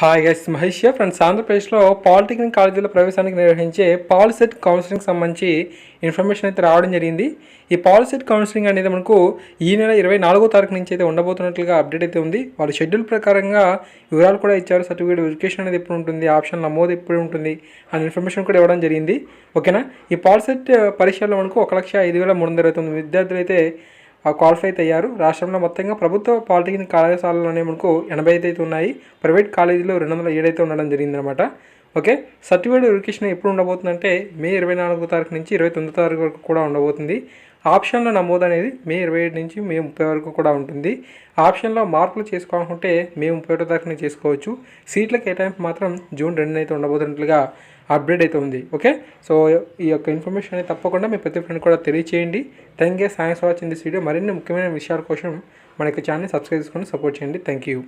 Hi guys, Mahesh here friends. ఆంధ్రప్రదేశ్లో polytechnic కాలేజీల ప్రవేశానికి నిర్వహించే పాలిసెట్ కౌన్సిలింగ్ సంబంధించి ఇన్ఫర్మేషన్ అయితే రావడం జరిగింది. ఈ పాలిసెట్ కౌన్సిలింగ్ అనేది మనకు ఈ నెల 24వ తారీఖు నుంచి అయితే ఉండబోతున్నట్లుగా అప్డేట్ అయితే ఉంది. వాళ్ళ షెడ్యూల్ ప్రకారంగా వివరాలు కూడా ఇచ్చారు. సర్టిఫికేట్ వెరిఫికేషన్ అనేది ఎప్పుడు ఉంటుంది, ఆప్షన్ నమోదు ఎప్పుడు ఉంటుంది అనే ఇన్ఫర్మేషన్ కూడా ఇవ్వడం జరిగింది. ఓకేనా. ఈ పాలిసెట్ పరీక్షల్లో మనకు 1,05,329 విద్యార్థులు అయితే క్వాలిఫై అయితే అయ్యారు. రాష్ట్రంలో మొత్తంగా ప్రభుత్వ పాలిటెక్నిక్ కళాశాలలోనే మనకు 85 అయితే ఉన్నాయి. ప్రైవేట్ కాలేజీలో 207 అయితే ఉండడం జరిగిందనమాట. ఓకే. సర్టిఫికేట్ వెరిఫికేషన్ ఎప్పుడు ఉండబోతుందంటే మే 24వ తారీఖు నుంచి 29వ తారీఖు వరకు కూడా ఉండబోతుంది. ఆప్షన్ల నమోదు అనేది మే 27 నుంచి మే 30 వరకు కూడా ఉంటుంది. ఆప్షన్లో మార్పులు చేసుకోవాలనుకుంటే మే 31వ తారీఖున చేసుకోవచ్చు. సీట్ల కేటాయింపు మాత్రం జూన్ 2న అయితే ఉండబోతున్నట్లుగా అప్డేట్ అయితే ఉంది. ఓకే. సో ఈ యొక్క ఇన్ఫర్మేషన్ అనేది తప్పకుండా మీ ప్రతి ఫ్రెండ్ కూడా తెలియచేయండి. Thank you. Thanks for watching this video. మరిన్ని ముఖ్యమైన విషయాల కోసం మన యొక్క ఛానల్ని సబ్స్క్రైబ్ చేసుకొని సపోర్ట్ చేయండి. Thank you.